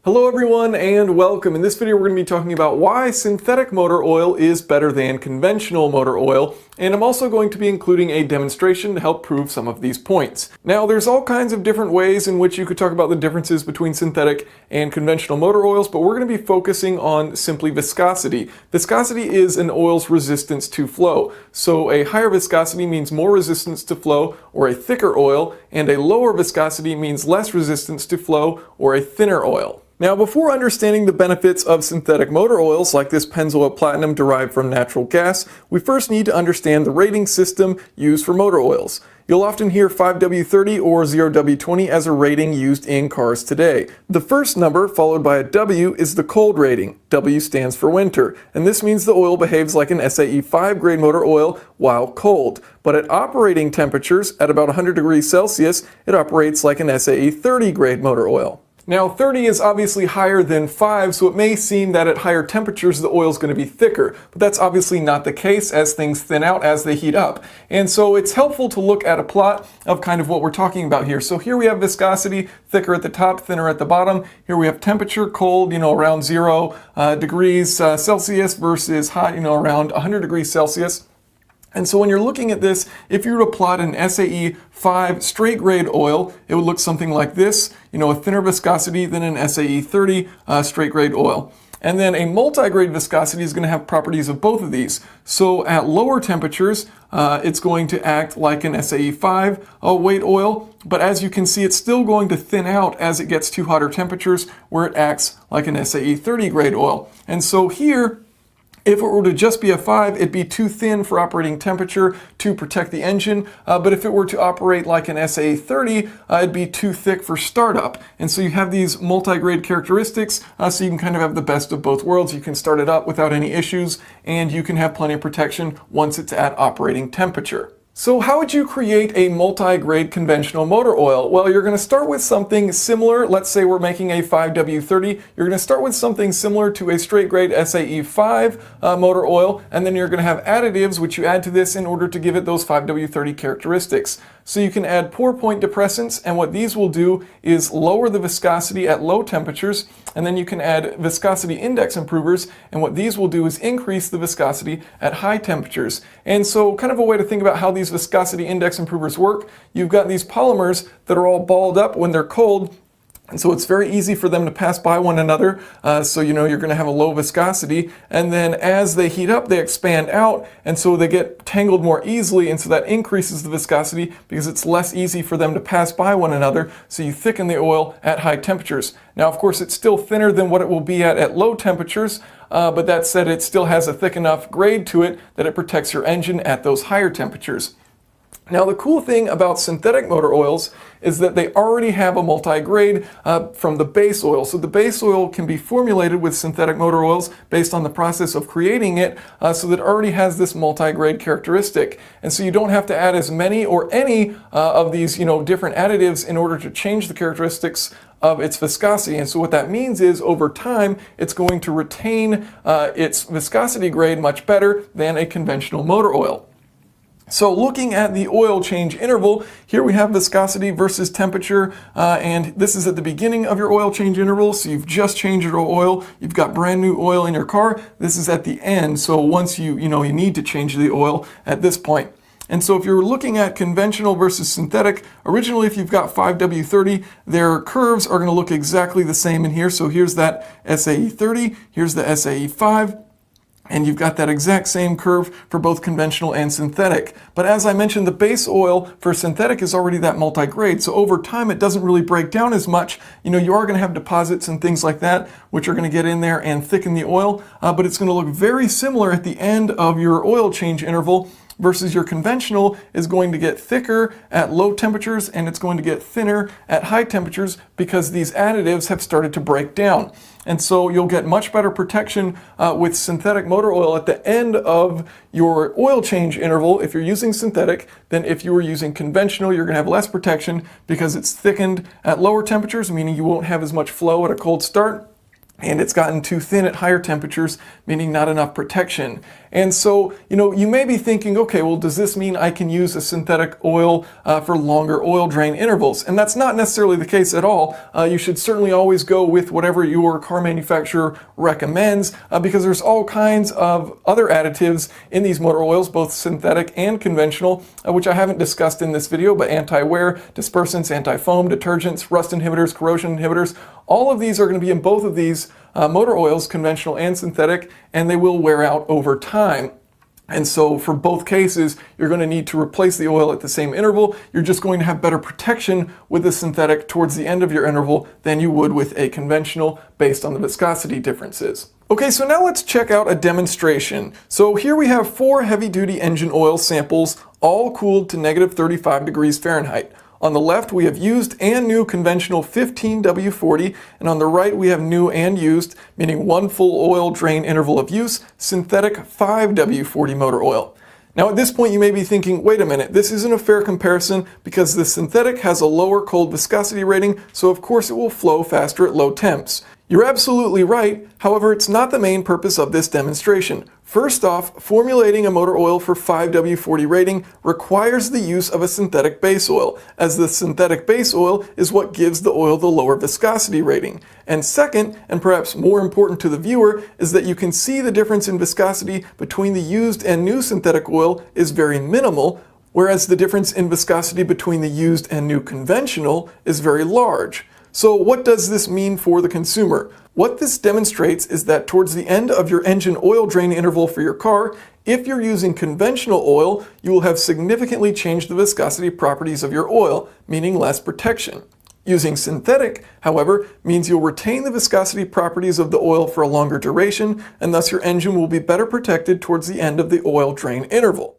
Hello everyone and welcome. In this video we're going to be talking about why synthetic motor oil is better than conventional motor oil, and I'm also going to be including a demonstration to help prove some of these points. Now there's all kinds of different ways in which you could talk about the differences between synthetic and conventional motor oils, but we're going to be focusing on simply viscosity. Viscosity is an oil's resistance to flow. So a higher viscosity means more resistance to flow or a thicker oil, and a lower viscosity means less resistance to flow or a thinner oil. Now, before understanding the benefits of synthetic motor oils like this Pennzoil Platinum derived from natural gas, we first need to understand the rating system used for motor oils. You'll often hear 5W30 or 0W20 as a rating used in cars today. The first number, followed by a W, is the cold rating. W stands for winter, and this means the oil behaves like an SAE 5 grade motor oil while cold. But at operating temperatures, at about 100 degrees Celsius, it operates like an SAE 30 grade motor oil. Now 30 is obviously higher than 5, so it may seem that at higher temperatures the oil is going to be thicker, but that's obviously not the case as things thin out as they heat up. And so it's helpful to look at a plot of kind of what we're talking about here. So here we have viscosity, thicker at the top, thinner at the bottom. Here we have temperature, cold, around 0 degrees Celsius versus hot, around 100 degrees Celsius. And so when you're looking at this, if you were to plot an SAE 5 straight grade oil, it would look something like this, a thinner viscosity than an SAE 30 straight grade oil. And then a multi-grade viscosity is going to have properties of both of these. So at lower temperatures, it's going to act like an SAE 5 weight oil, but as you can see, it's still going to thin out as it gets to hotter temperatures where it acts like an SAE 30 grade oil. And so here, if it were to just be a 5, it'd be too thin for operating temperature to protect the engine, but if it were to operate like an SAE 30, it'd be too thick for startup. And so you have these multi-grade characteristics, so you can kind of have the best of both worlds. You can start it up without any issues, and you can have plenty of protection once it's at operating temperature. So how would you create a multi-grade conventional motor oil? Well, you're going to start with something similar. Let's say we're making a 5W30. You're going to start with something similar to a straight grade SAE 5 motor oil, and then you're going to have additives which you add to this in order to give it those 5W30 characteristics. So you can add pour point depressants, and what these will do is lower the viscosity at low temperatures, and then you can add viscosity index improvers, and what these will do is increase the viscosity at high temperatures. And so kind of a way to think about how these viscosity index improvers work, you've got these polymers that are all balled up when they're cold, and so it's very easy for them to pass by one another, so you're going to have a low viscosity, and then as they heat up they expand out, and so they get tangled more easily, and so that increases the viscosity because it's less easy for them to pass by one another, so you thicken the oil at high temperatures. Now of course it's still thinner than what it will be at low temperatures, but that said, it still has a thick enough grade to it that it protects your engine at those higher temperatures. Now the cool thing about synthetic motor oils is that they already have a multi-grade from the base oil. So the base oil can be formulated with synthetic motor oils based on the process of creating it, so that it already has this multi-grade characteristic. And so you don't have to add as many or any of these different additives in order to change the characteristics of its viscosity. And so what that means is over time it's going to retain its viscosity grade much better than a conventional motor oil. So looking at the oil change interval, here we have viscosity versus temperature, and this is at the beginning of your oil change interval, so you've just changed your oil, you've got brand new oil in your car. This is at the end, so once you need to change the oil at this point. And so if you're looking at conventional versus synthetic, originally if you've got 5W30, their curves are going to look exactly the same in here. So here's that SAE 30, here's the SAE 5, and you've got that exact same curve for both conventional and synthetic. But as I mentioned, the base oil for synthetic is already that multi-grade, so over time it doesn't really break down as much. You are going to have deposits and things like that which are going to get in there and thicken the oil, but it's going to look very similar at the end of your oil change interval, versus your conventional is going to get thicker at low temperatures and it's going to get thinner at high temperatures because these additives have started to break down. And so you'll get much better protection with synthetic motor oil at the end of your oil change interval if you're using synthetic than if you were using conventional. You're going to have less protection because it's thickened at lower temperatures, meaning you won't have as much flow at a cold start. And it's gotten too thin at higher temperatures, meaning not enough protection. And so, you may be thinking, okay, well, does this mean I can use a synthetic oil for longer oil drain intervals? And that's not necessarily the case at all. You should certainly always go with whatever your car manufacturer recommends, because there's all kinds of other additives in these motor oils, both synthetic and conventional, which I haven't discussed in this video, but anti-wear, dispersants, anti-foam, detergents, rust inhibitors, corrosion inhibitors, all of these are going to be in both of these motor oils, conventional and synthetic, and they will wear out over time. And so for both cases, you're going to need to replace the oil at the same interval. You're just going to have better protection with the synthetic towards the end of your interval than you would with a conventional based on the viscosity differences. Okay, so now let's check out a demonstration. So here we have 4 heavy-duty engine oil samples, all cooled to -35 degrees Fahrenheit. On the left, we have used and new conventional 15W40, and on the right, we have new and used, meaning 1 full oil drain interval of use, synthetic 5W40 motor oil. Now at this point, you may be thinking, wait a minute, this isn't a fair comparison because the synthetic has a lower cold viscosity rating, so of course it will flow faster at low temps. You're absolutely right, however, it's not the main purpose of this demonstration. First off, formulating a motor oil for 5W40 rating requires the use of a synthetic base oil, as the synthetic base oil is what gives the oil the lower viscosity rating. And second, and perhaps more important to the viewer, is that you can see the difference in viscosity between the used and new synthetic oil is very minimal, whereas the difference in viscosity between the used and new conventional is very large. So what does this mean for the consumer? What this demonstrates is that towards the end of your engine oil drain interval for your car, if you're using conventional oil, you will have significantly changed the viscosity properties of your oil, meaning less protection. Using synthetic, however, means you'll retain the viscosity properties of the oil for a longer duration, and thus your engine will be better protected towards the end of the oil drain interval.